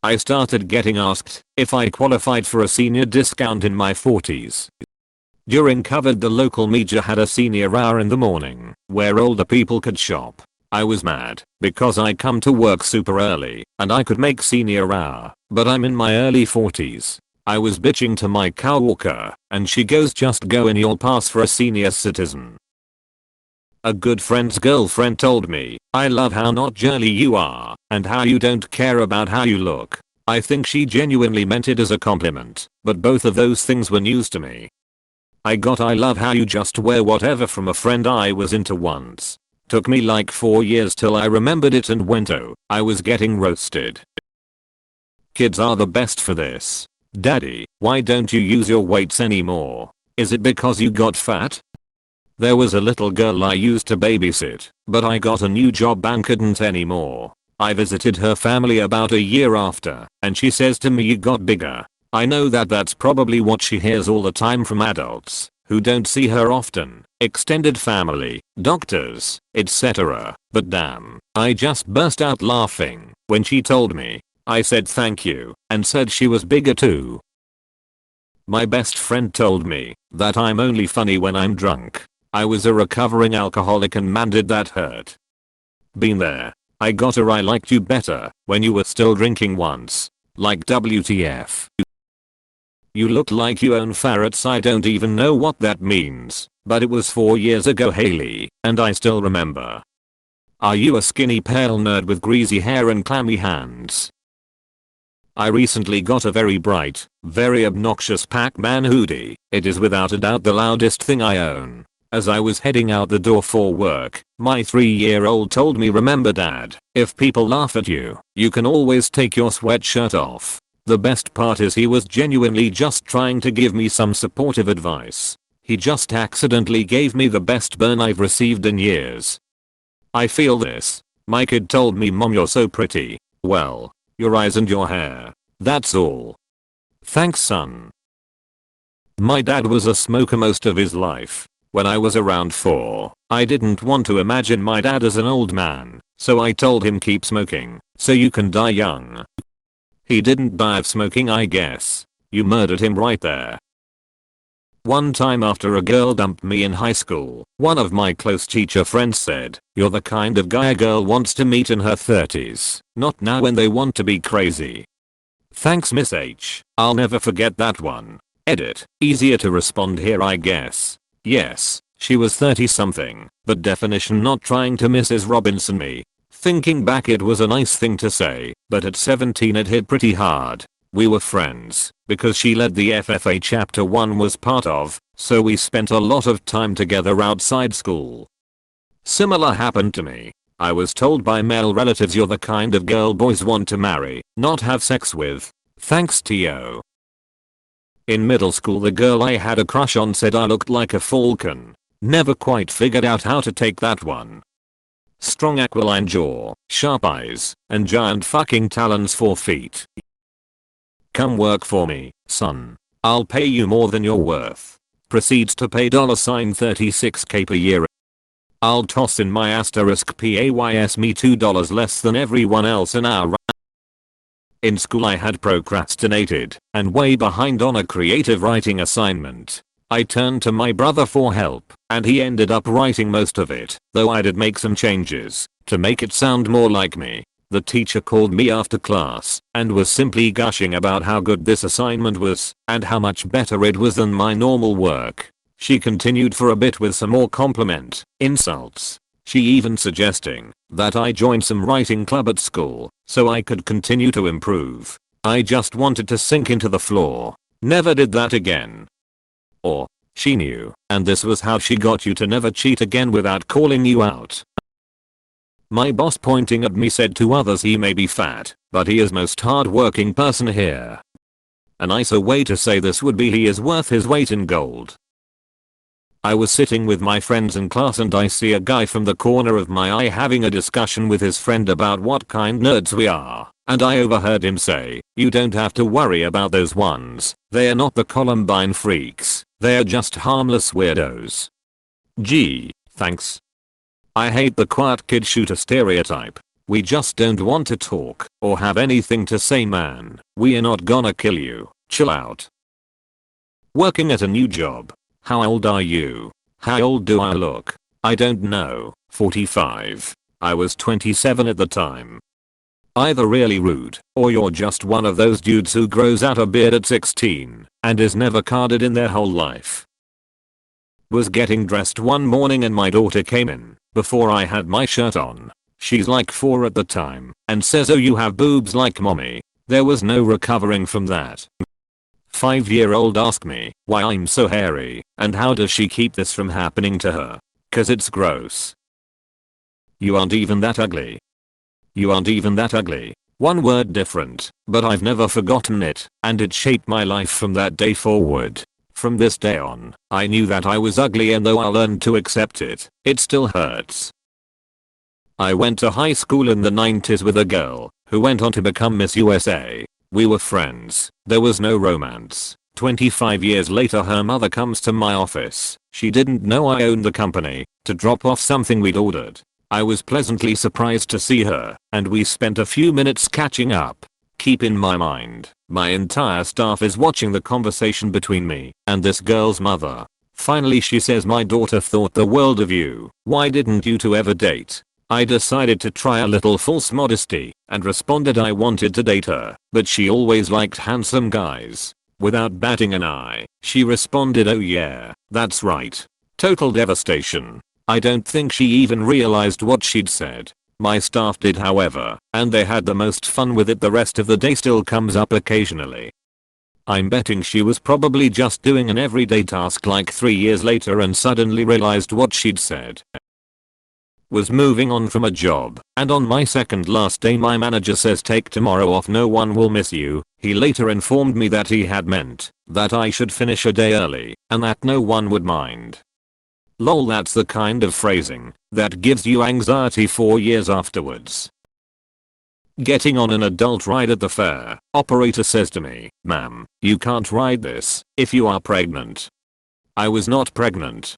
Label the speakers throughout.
Speaker 1: I started getting asked if I qualified for a senior discount in my 40s. During COVID, the local media had a senior hour in the morning where older people could shop. I was mad because I come to work super early and I could make senior hour, but I'm in my early 40s. I was bitching to my coworker and she goes, just go and you'll pass for a senior citizen. A good friend's girlfriend told me, I love how not girly you are and how you don't care about how you look. I think she genuinely meant it as a compliment, but both of those things were news to me. I love how you just wear whatever from a friend I was into once. Took me like 4 years till I remembered it and went, oh, I was getting roasted. Kids are the best for this. Daddy, why don't you use your weights anymore? Is it because you got fat? There was a little girl I used to babysit, but I got a new job and couldn't anymore. I visited her family about a year after, and she says to me, you got bigger. I know that's probably what she hears all the time from adults who don't see her often, extended family, doctors, etc. But damn, I just burst out laughing when she told me. I said thank you and said she was bigger too. My best friend told me that I'm only funny when I'm drunk. I was a recovering alcoholic and man did that hurt. Been there. I got a I liked you better when you were still drinking once. Like WTF. You look like you own ferrets. I don't even know what that means, but it was 4 years ago, Haley, and I still remember. Are you a skinny pale nerd with greasy hair and clammy hands? I recently got a very bright, very obnoxious Pac-Man hoodie. It is without a doubt the loudest thing I own. As I was heading out the door for work, my 3-year-old told me, remember dad, if people laugh at you, you can always take your sweatshirt off. The best part is he was genuinely just trying to give me some supportive advice. He just accidentally gave me the best burn I've received in years. I feel this. My kid told me, mom, you're so pretty. Well, your eyes and your hair. That's all. Thanks, son. My dad was a smoker most of his life. When I was around 4, I didn't want to imagine my dad as an old man, so I told him, keep smoking, so you can die young. He didn't die of smoking, I guess. You murdered him right there. One time after a girl dumped me in high school, one of my close teacher friends said, you're the kind of guy a girl wants to meet in her 30s, not now when they want to be crazy. Thanks, Miss H. I'll never forget that one. Edit. Easier to respond here, I guess. Yes, she was 30 something, but definition not trying to Mrs. Robinson me. Thinking back, it was a nice thing to say, but at 17 it hit pretty hard. We were friends because she led the FFA chapter 1 was part of, so we spent a lot of time together outside school. Similar happened to me. I was told by male relatives, you're the kind of girl boys want to marry, not have sex with. Thanks, T.O. In middle school, the girl I had a crush on said I looked like a falcon. Never quite figured out how to take that one. Strong aquiline jaw, sharp eyes, and giant fucking talons 4 feet. Come work for me, son. I'll pay you more than you're worth. Proceeds to pay $36k per year. I'll toss in my asterisk PAYS me $2 less than everyone else an hour. In school I had procrastinated and way behind on a creative writing assignment. I turned to my brother for help and he ended up writing most of it, though I did make some changes to make it sound more like me. The teacher called me after class and was simply gushing about how good this assignment was and how much better it was than my normal work. She continued for a bit with some more insults. She even suggesting that I join some writing club at school so I could continue to improve. I just wanted to sink into the floor. Never did that again. Or, she knew, and this was how she got you to never cheat again without calling you out. My boss, pointing at me, said to others, he may be fat, but he is most hard-working person here. A nicer way to say this would be he is worth his weight in gold. I was sitting with my friends in class and I see a guy from the corner of my eye having a discussion with his friend about what kind nerds we are, and I overheard him say, you don't have to worry about those ones, they're not the Columbine freaks, they're just harmless weirdos. Gee, thanks. I hate the quiet kid shooter stereotype. We just don't want to talk or have anything to say, man. We are not gonna kill you. Chill out. Working at a new job. How old are you? How old do I look? I don't know. 45. I was 27 at the time. Either really rude, or you're just one of those dudes who grows out a beard at 16 and is never carded in their whole life. Was getting dressed one morning and my daughter came in before I had my shirt on. She's like 4 at the time and says, "Oh, you have boobs like mommy." There was no recovering from that. 5-year-old asked me why I'm so hairy and how does she keep this from happening to her. "'Cause it's gross." You aren't even that ugly. You aren't even that ugly. One word different, but I've never forgotten it, and it shaped my life from that day forward. From this day on, I knew that I was ugly, and though I learned to accept it, it still hurts. I went to high school in the 90s with a girl who went on to become Miss USA. We were friends. There was no romance. 25 years later, her mother comes to my office. She didn't know I owned the company, to drop off something we'd ordered. I was pleasantly surprised to see her, and we spent a few minutes catching up. Keep in my mind, my entire staff is watching the conversation between me and this girl's mother. Finally she says, "My daughter thought the world of you. Why didn't you two ever date?" I decided to try a little false modesty and responded I wanted to date her, but she always liked handsome guys. Without batting an eye, she responded, "Oh yeah, that's right." Total devastation. I don't think she even realized what she'd said. My staff did, however, and they had the most fun with it. The rest of the day still comes up occasionally. I'm betting she was probably just doing an everyday task like 3 years later and suddenly realized what she'd said. Was moving on from a job, and on my second last day my manager says, "Take tomorrow off, no one will miss you." He later informed me that he had meant that I should finish a day early and that no one would mind. Lol, that's the kind of phrasing that gives you anxiety 4 years afterwards. Getting on an adult ride at the fair, operator says to me, "Ma'am, you can't ride this if you are pregnant." I was not pregnant.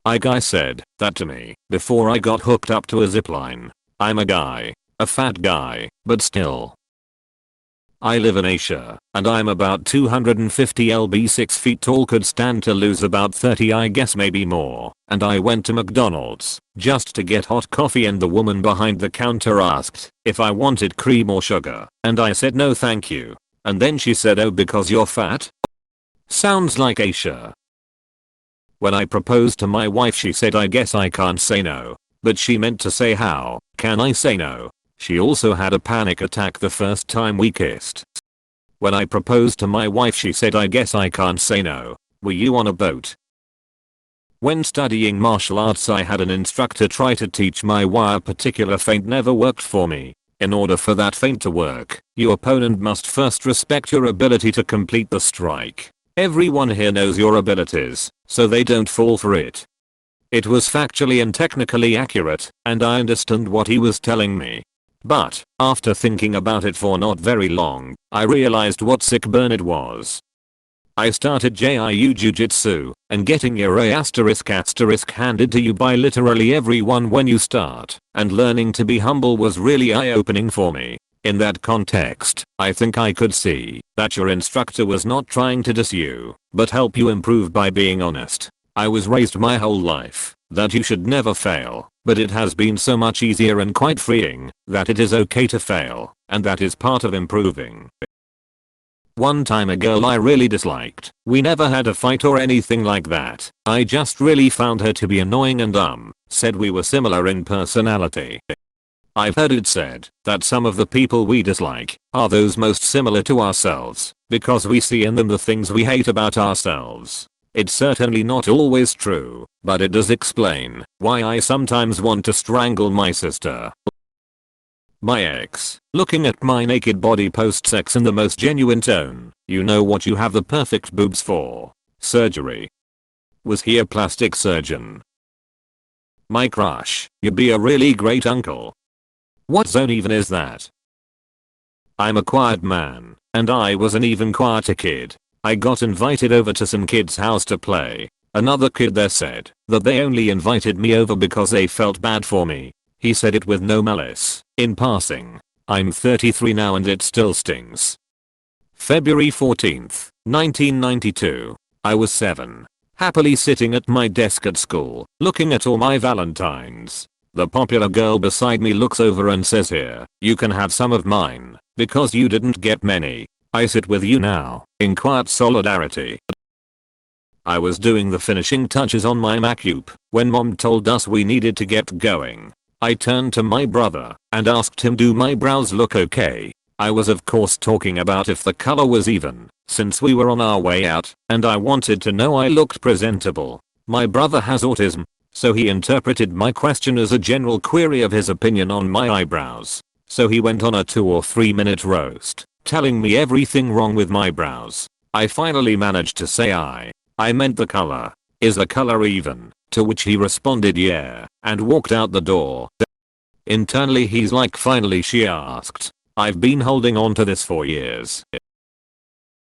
Speaker 1: A guy said that to me before I got hooked up to a zipline. I'm a guy, a fat guy, but still. I live in Asia, and I'm about 250 lb, 6 feet tall, could stand to lose about 30, I guess maybe more, and I went to McDonald's just to get hot coffee, and the woman behind the counter asked if I wanted cream or sugar, and I said no thank you, and then she said, "Oh, because you're fat?" Sounds like Asia. When I proposed to my wife she said, "I guess I can't say no," but she meant to say, "How can I say no?" She also had a panic attack the first time we kissed. When I proposed to my wife she said, "I guess I can't say no. Were you on a boat?" When studying martial arts I had an instructor try to teach my why a particular feint never worked for me. In order for that feint to work, your opponent must first respect your ability to complete the strike. Everyone here knows your abilities, so they don't fall for it. It was factually and technically accurate, and I understood what he was telling me. But, after thinking about it for not very long, I realized what sick burn it was. I started JIU Jiu-Jitsu, and getting your A** handed to you by literally everyone when you start, and learning to be humble was really eye-opening for me. In that context, I think I could see that your instructor was not trying to diss you, but help you improve by being honest. I was raised my whole life that you should never fail, but it has been so much easier and quite freeing that it is okay to fail, and that is part of improving. One time a girl I really disliked, we never had a fight or anything like that, I just really found her to be annoying and said we were similar in personality. I've heard it said that some of the people we dislike are those most similar to ourselves, because we see in them the things we hate about ourselves. It's certainly not always true, but it does explain why I sometimes want to strangle my sister. My ex, looking at my naked body post-sex in the most genuine tone, "You know what you have the perfect boobs for? Surgery." Was he a plastic surgeon? My crush, "You'd be a really great uncle." What zone even is that? I'm a quiet man, and I was an even quieter kid. I got invited over to some kid's house to play. Another kid there said that they only invited me over because they felt bad for me. He said it with no malice. In passing, I'm 33 now and it still stings. February 14th, 1992. I was 7. Happily sitting at my desk at school, looking at all my valentines. The popular girl beside me looks over and says, "Here, you can have some of mine, because you didn't get many. I sit with you now," in quiet solidarity. I was doing the finishing touches on my Macup when mom told us we needed to get going. I turned to my brother and asked him, "Do my brows look okay?" I was of course talking about if the color was even, since we were on our way out, and I wanted to know I looked presentable. My brother has autism, so he interpreted my question as a general query of his opinion on my eyebrows. So he went on a 2 or 3 minute roast, telling me everything wrong with my brows. I finally managed to say I meant the color. Is the color even? To which he responded yeah, and walked out the door. Internally he's like, "Finally," she asked. "I've been holding on to this for years."